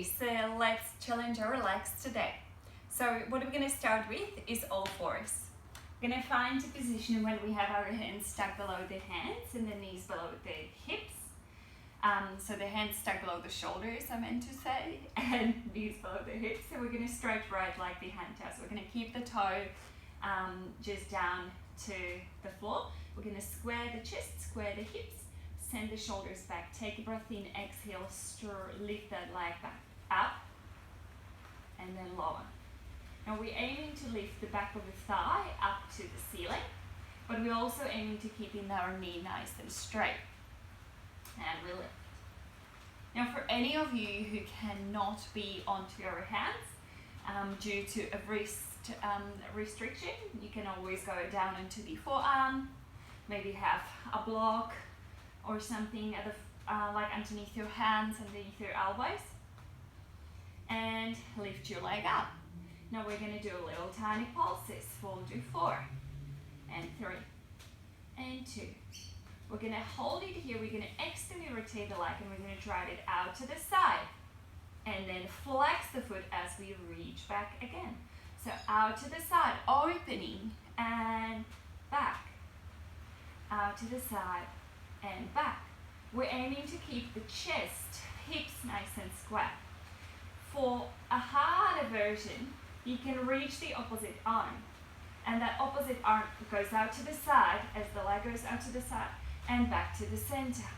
Okay, so let's challenge our legs today. So what we're going to start with is all fours. We're going to find a position when we have our hands stuck below the hands and the knees below the hips. So the hands stuck below the shoulders, I meant to say, and knees below the hips. So we're going to stretch right leg behind us. We're going to keep the toe just down to the floor. We're going to square the chest, square the hips. Send the shoulders back, take a breath in, exhale, lift that leg back, up, and then lower. Now we're aiming to lift the back of the thigh up to the ceiling, but we're also aiming to keep in our knee nice and straight. And we lift. Now for any of you who cannot be onto your hands due to a wrist restriction, you can always go down into the forearm, maybe have a block or something at the, like underneath your hands, underneath your elbows, and lift your leg up. Now we're going to do little tiny pulses. We'll do 4 and 3 and 2. We're going to hold it here. We're going to externally rotate the leg and we're going to drive it out to the side and then flex the foot as we reach back again. So out to the side, opening and back, out to the side and back. We're aiming to keep the chest, hips nice and square. For a harder version, you can reach the opposite arm, and that opposite arm goes out to the side as the leg goes out to the side and back to the center.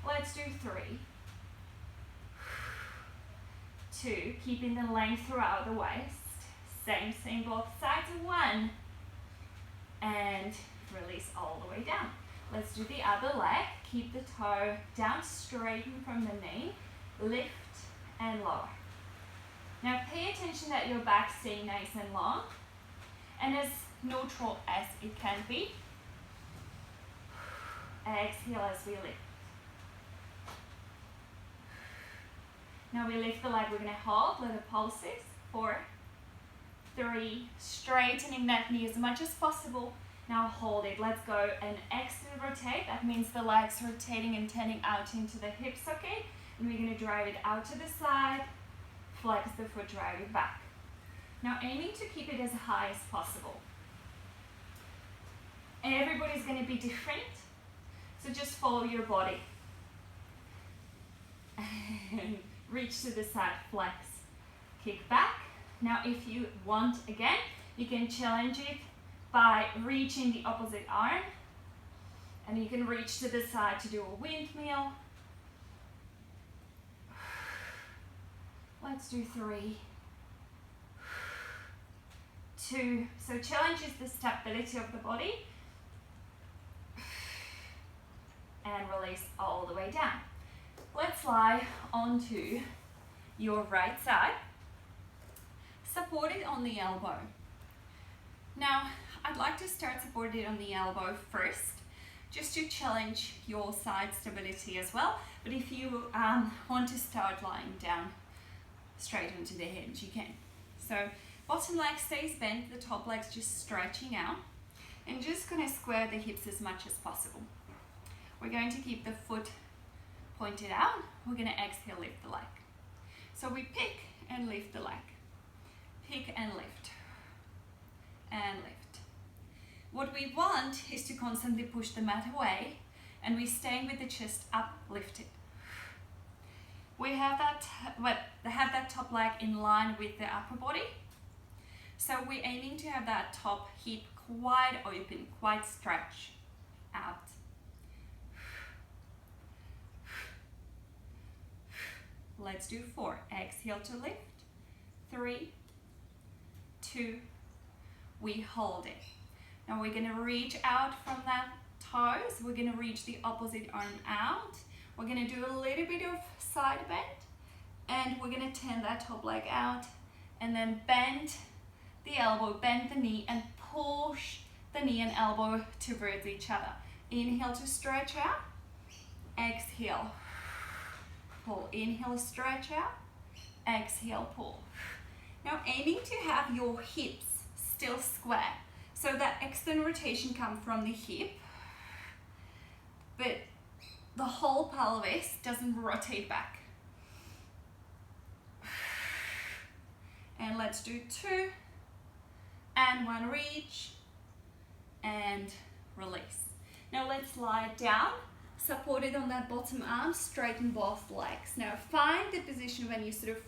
Let's do 3, 2, keeping the length throughout the waist. Same both sides. 1 and release all the way down. Let's do the other leg. Keep the toe down, straighten from the knee, lift and lower. Now pay attention that your back stays nice and long and as neutral as it can be. Exhale as we lift. Now we lift the leg, we're going to hold little pulses. 4, 3, straightening that knee as much as possible. Now hold it. Let's go and external rotate. That means the legs rotating and turning out into the hips, okay? And we're going to drive it out to the side, flex the foot, drive it back. Now aiming to keep it as high as possible. And everybody's going to be different, so just follow your body. And reach to the side, flex, kick back. Now if you want, again, you can challenge it by reaching the opposite arm, and you can reach to the side to do a windmill. Let's do 3, 2. So challenges the stability of the body and release all the way down. Let's lie onto your right side, supported on the elbow. Now, I'd like to start supported on the elbow first, just to challenge your side stability as well. But if you want to start lying down straight onto the hinge, you can. So bottom leg stays bent, the top leg's just stretching out, and just going to square the hips as much as possible. We're going to keep the foot pointed out. We're going to exhale, lift the leg. So we pick and lift the leg. Pick and lift. And lift. What we want is to constantly push the mat away, and we're staying with the chest up, lifted. We have that top leg in line with the upper body. So we're aiming to have that top hip quite open, quite stretched out. Let's do 4. Exhale to lift. 3, 2, we hold it. Now we're going to reach out from that toes. We're going to reach the opposite arm out. We're going to do a little bit of side bend, and we're going to turn that top leg out and then bend the elbow, bend the knee, and push the knee and elbow towards each other. Inhale to stretch out. Exhale, pull. Inhale, stretch out. Exhale, pull. Now aiming to have your hips still square, so that external rotation comes from the hip, but the whole pelvis doesn't rotate back. And let's do 2 and 1, reach and release. Now let's lie down, supported on that bottom arm, straighten both legs. Now find the position when you sort of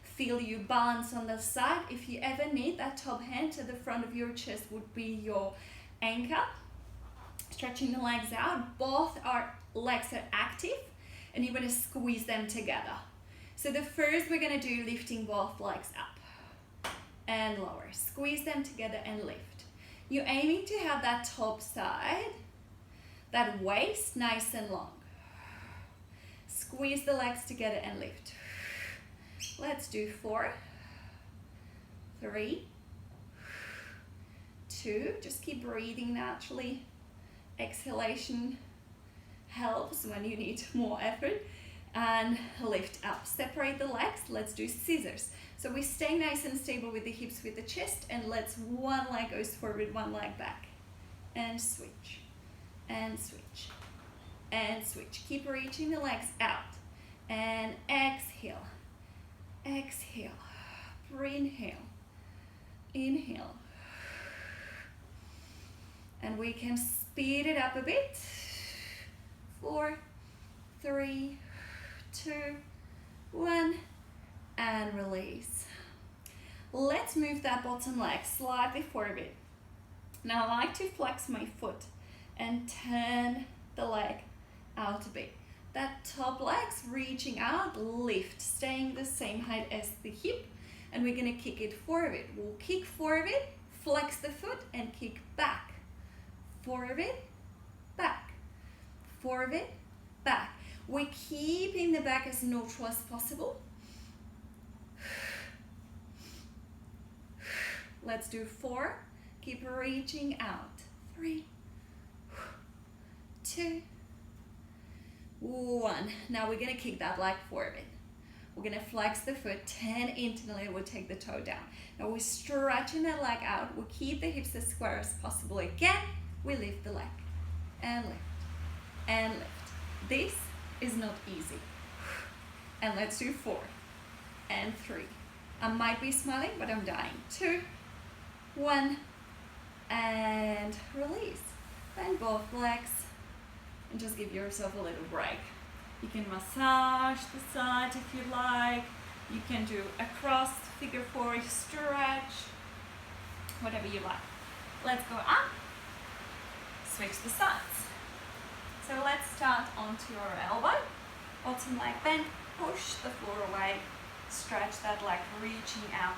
feel you balance on the side. If you ever need, that top hand to the front of your chest would be your anchor. Stretching the legs out, both our legs are active and you want to squeeze them together. So the first we're going to do lifting both legs up and lower. Squeeze them together and lift. You're aiming to have that top side, that waist nice and long. Squeeze the legs together and lift. Let's do 4, 3, 2. Just keep breathing naturally. Exhalation helps when you need more effort. And lift up. Separate the legs. Let's do scissors. So we stay nice and stable with the hips, with the chest, and let's one leg goes forward, one leg back. And switch. And switch. And switch. Keep reaching the legs out. And exhale. Exhale. Inhale. Inhale. And we can speed it up a bit. 4, 3, 2, 1, and release. Let's move that bottom leg slightly forward. Now I like to flex my foot and turn the leg out a bit. That top leg's reaching out, lift, staying the same height as the hip, and we're gonna kick it forward. We'll kick forward, flex the foot, and kick back. Forward, back. Forward, back. We're keeping the back as neutral as possible. Let's do 4. Keep reaching out. 3, 2, 1. Now we're gonna kick that leg forward. We're gonna flex the foot, turn internally, we'll take the toe down. Now we're stretching that leg out. We'll keep the hips as square as possible. Again, we lift the leg and lift and lift. This is not easy. And let's do 4 and 3. I might be smiling, but I'm dying. 2, 1, and release. Bend both legs and just give yourself a little break. You can massage the side if you like. You can do a cross figure 4 stretch, whatever you like. Let's go up, switch the sides. So let's start onto your elbow, bottom leg bend, push the floor away, stretch that leg reaching out.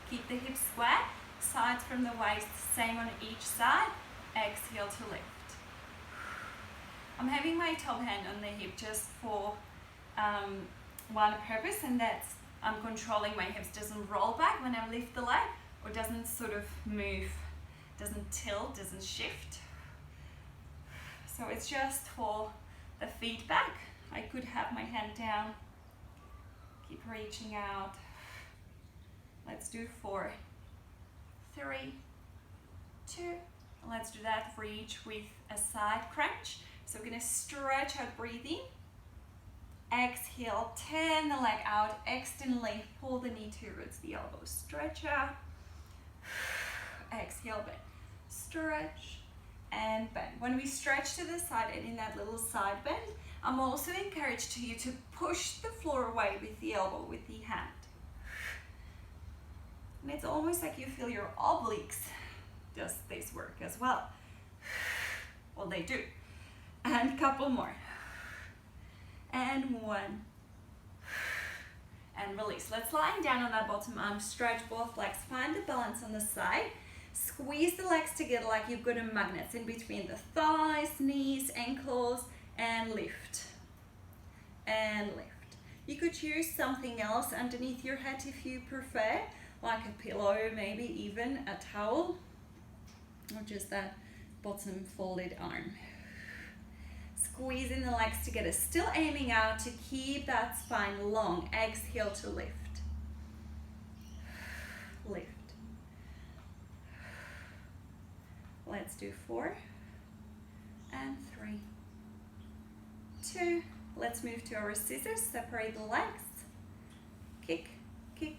Keep the hips square, sides from the waist, same on each side, exhale to lift. I'm having my top hand on the hip just for one purpose, and that's I'm controlling my hips, doesn't roll back when I lift the leg, or doesn't sort of move, doesn't tilt, doesn't shift. So it's just for the feedback. I could have my hand down, keep reaching out. Let's do 4, 3, 2. Let's do that, reach with a side crunch. So we're gonna stretch out breathing. Exhale, turn the leg out, extend length, pull the knee towards the elbow. Stretch out, exhale, bend. Stretch and bend. When we stretch to the side and in that little side bend, I'm also encouraging you to push the floor away with the elbow, with the hand. And it's almost like you feel your obliques does this work as well. Well, they do. And a couple more. And 1. And release. Let's lie down on that bottom arm, stretch both legs, find the balance on the side. Squeeze the legs together like you've got a magnet in between the thighs, knees, ankles, and lift. And lift. You could use something else underneath your head if you prefer, like a pillow, maybe even a towel, or just that bottom folded arm. Squeezing the legs together, still aiming out to keep that spine long. Exhale to lift. Lift. Let's do 4 and 3 2. Let's move to our scissors, separate the legs. Kick, kick,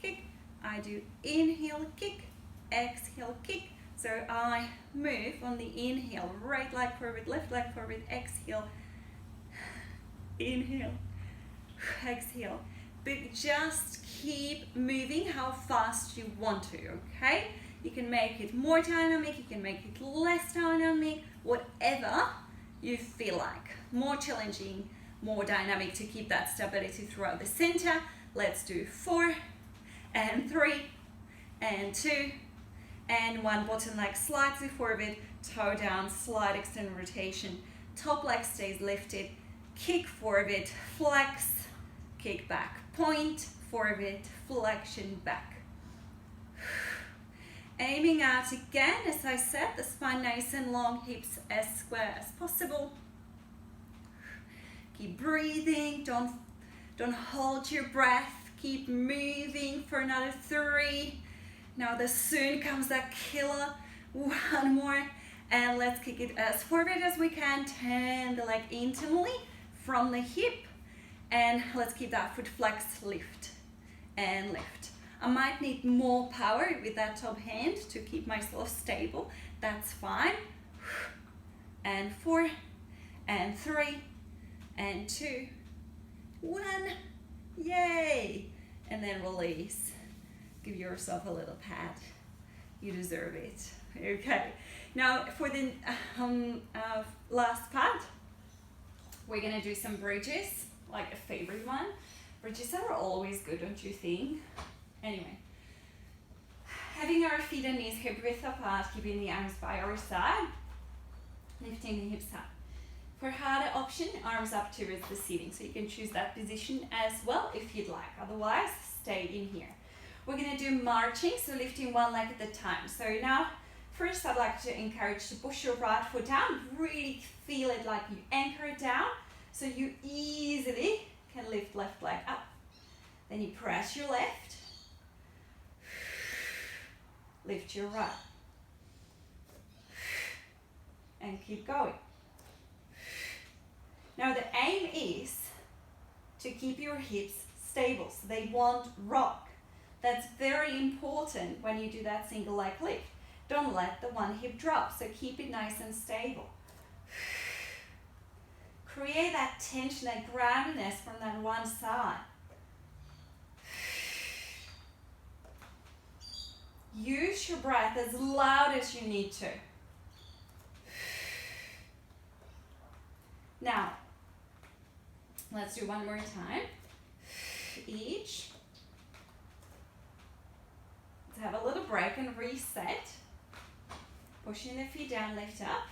kick. I do inhale, kick, exhale, kick. So I move on the inhale, right leg forward, left leg forward, exhale, inhale, exhale. But just keep moving how fast you want to, okay? You can make it more dynamic, you can make it less dynamic, whatever you feel like. More challenging, more dynamic to keep that stability throughout the center. Let's do 4 and 3 and 2 and 1. Bottom leg slightly forward, toe down, slide, extend rotation. Top leg stays lifted, kick forward, flex, kick back, point, forward, flexion, back. Aiming out again, as I said, the spine nice and long, hips as square as possible. Keep breathing, don't hold your breath, keep moving for another 3. Now soon comes that killer, 1 more, and let's kick it as forward as we can, turn the leg internally from the hip, and let's keep that foot flexed, lift and lift. I might need more power with that top hand to keep myself stable, that's fine. And 4 and 3 and 2, 1, yay! And then release. Give yourself a little pat. You deserve it. Okay. Now for the last part, we're gonna do some bridges, like a favorite one. Bridges are always good, don't you think? Anyway, having our feet and knees hip width apart, keeping the arms by our side, lifting the hips up. For harder option, arms up towards the ceiling, so you can choose that position as well if you'd like. Otherwise, stay in here. We're going to do marching, so lifting one leg at a time. So now, first I'd like to encourage to push your right foot down. Really feel it like you anchor it down, so you easily can lift left leg up. Then you press your left, lift your right, and keep going. Now the aim is to keep your hips stable, so they won't rock. That's very important when you do that single leg lift. Don't let the one hip drop, so keep it nice and stable. Create that tension, that groundedness from that one side. Use your breath as loud as you need to. Now, let's do one more time. Each. Let's have a little break and reset. Pushing the feet down, lift up.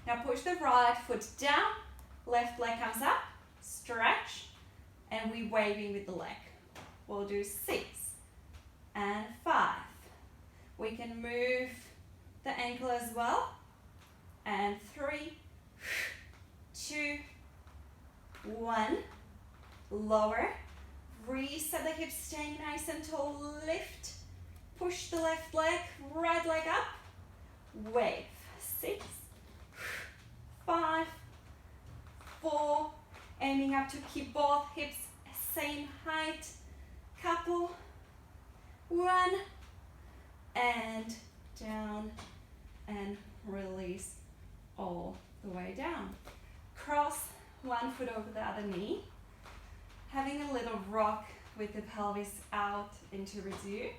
Now push the right foot down, left leg comes up, stretch, and we waving with the leg. We'll do 6 and 5. We can move the ankle as well. And 3, 2, 1. Lower. Reset the hips, staying nice and tall. Lift. Push the left leg, right leg up. Wave. 6, 5, 4. Aiming up to keep both hips same height. Couple. 1. And down and release all the way down. Cross one foot over the other knee. Having a little rock with the pelvis out into reduce.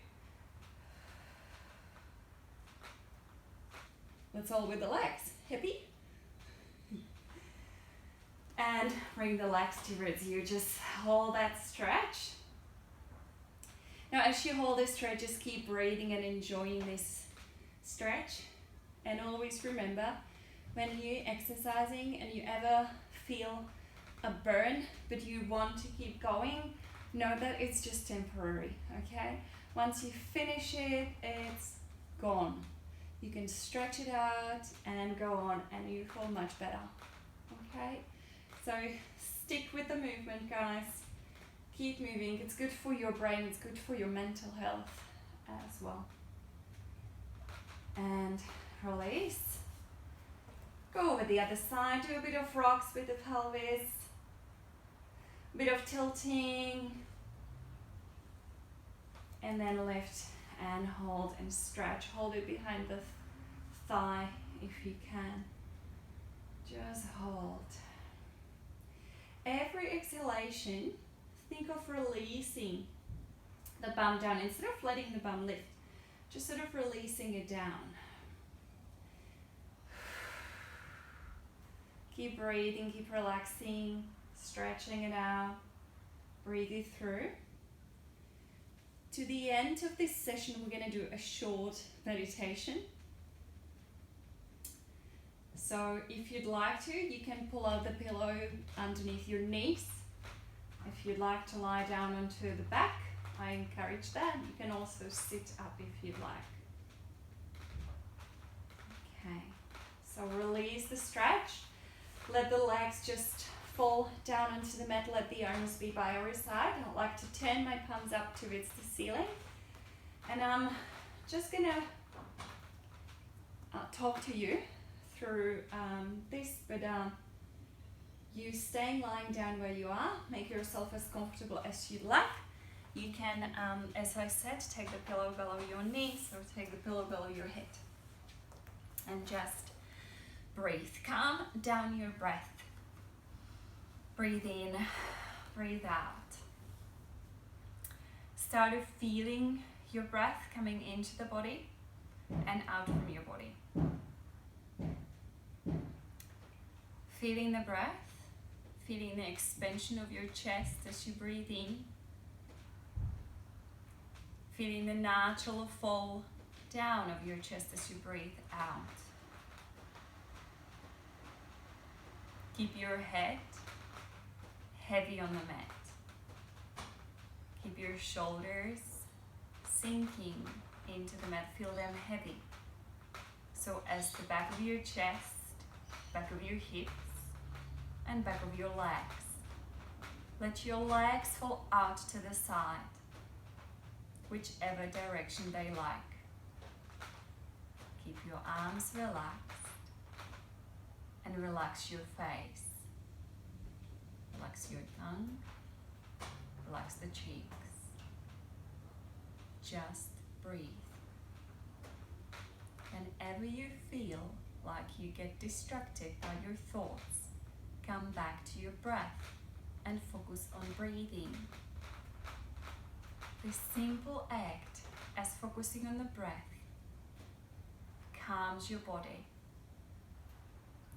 That's all with the legs. Happy? And bring the legs towards you. Just hold that stretch. Now as you hold this stretch, just keep breathing and enjoying this stretch. And always remember, when you're exercising and you ever feel a burn, but you want to keep going, know that it's just temporary, okay? Once you finish it, it's gone. You can stretch it out and go on, and you feel much better, okay? So stick with the movement, guys. Keep moving. It's good for your brain, it's good for your mental health as well. And release. Go over the other side, do a bit of rocks with the pelvis, a bit of tilting, and then lift and hold and stretch. Hold it behind the thigh if you can. Just hold. Every exhalation, think of releasing the bum down. Instead of letting the bum lift, just sort of releasing it down. Keep breathing, keep relaxing, stretching it out. Breathe it through. To the end of this session, we're going to do a short meditation. So if you'd like to, you can pull out the pillow underneath your knees. If you'd like to lie down onto the back, I encourage that. You can also sit up if you'd like. Okay, so release the stretch. Let the legs just fall down onto the mat. Let the arms be by your side. I like to turn my palms up towards the ceiling. And I'm just going to talk to you through this, but you staying lying down where you are, make yourself as comfortable as you'd like. You can, as I said, take the pillow below your knees or take the pillow below your head. And just breathe. Calm down your breath. Breathe in, breathe out. Start feeling your breath coming into the body and out from your body. Feeling the breath, feeling the expansion of your chest as you breathe in. Feeling the natural fall down of your chest as you breathe out. Keep your head heavy on the mat. Keep your shoulders sinking into the mat. Feel them heavy. So as the back of your chest, back of your hips, and back of your legs. Let your legs fall out to the side, whichever direction they like. Keep your arms relaxed and relax your face. Relax your tongue, relax the cheeks. Just breathe. Whenever you feel like you get distracted by your thoughts, come back to your breath and focus on breathing. This simple act, as focusing on the breath, calms your body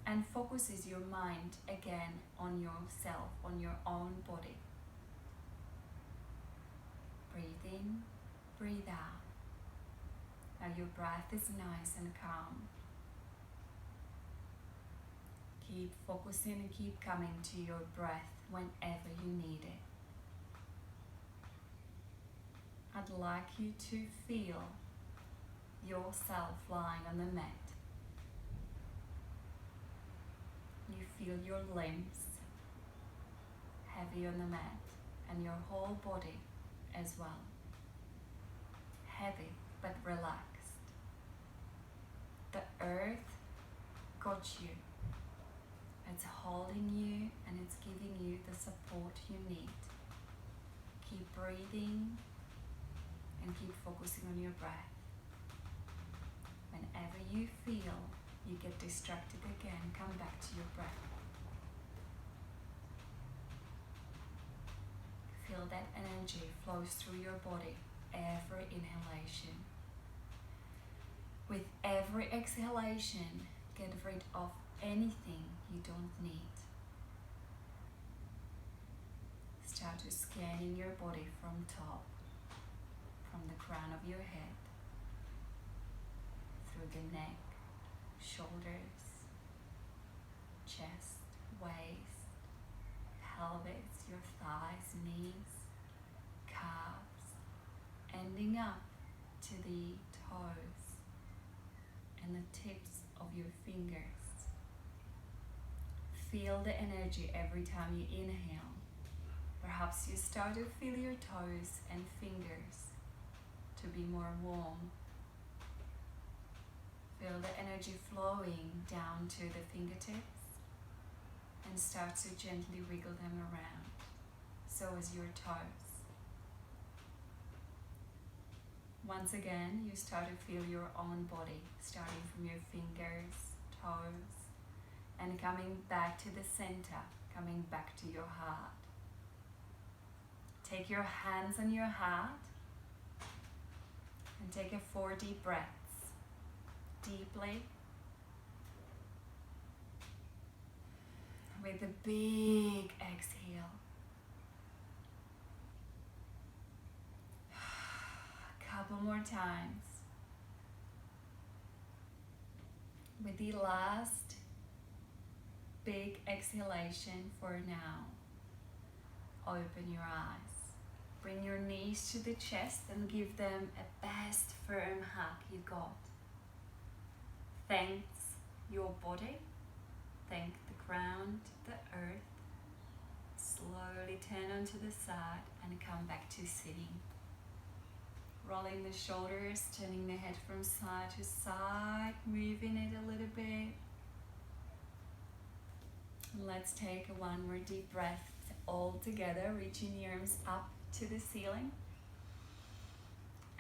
and focuses your mind again on yourself, on your own body. Breathe in, breathe out. Now your breath is nice and calm. Keep focusing and keep coming to your breath whenever you need it. I'd like you to feel yourself lying on the mat. You feel your limbs heavy on the mat and your whole body as well. Heavy but relaxed. The earth got you. It's holding you and it's giving you the support you need. Keep breathing and keep focusing on your breath. Whenever you feel you get distracted again, come back to your breath. Feel that energy flows through your body every inhalation. With every exhalation, get rid of anything you don't need. Start to scanning your body from top, from the crown of your head, through the neck, shoulders, chest, waist, pelvis, your thighs, knees, calves, ending up to the toes and the tips of your fingers. Feel the energy every time you inhale. Perhaps you start to feel your toes and fingers to be more warm. Feel the energy flowing down to the fingertips and start to gently wiggle them around. So as your toes. Once again, you start to feel your own body, starting from your fingers, toes, and coming back to the center, coming back to your heart. Take your hands on your heart and take 4 deep breaths. Deeply. With a big exhale. A couple more times. With the last big exhalation for now, open your eyes. Bring your knees to the chest and give them a best firm hug you got. Thank your body. Thank the ground, the earth. Slowly turn onto the side and come back to sitting. Rolling the shoulders, turning the head from side to side, moving it a little bit. And let's take one more deep breath all together, reaching the arms up to the ceiling.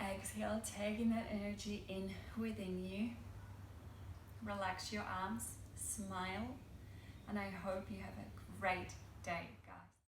Exhale, taking that energy in within you. Relax your arms, smile, and I hope you have a great day.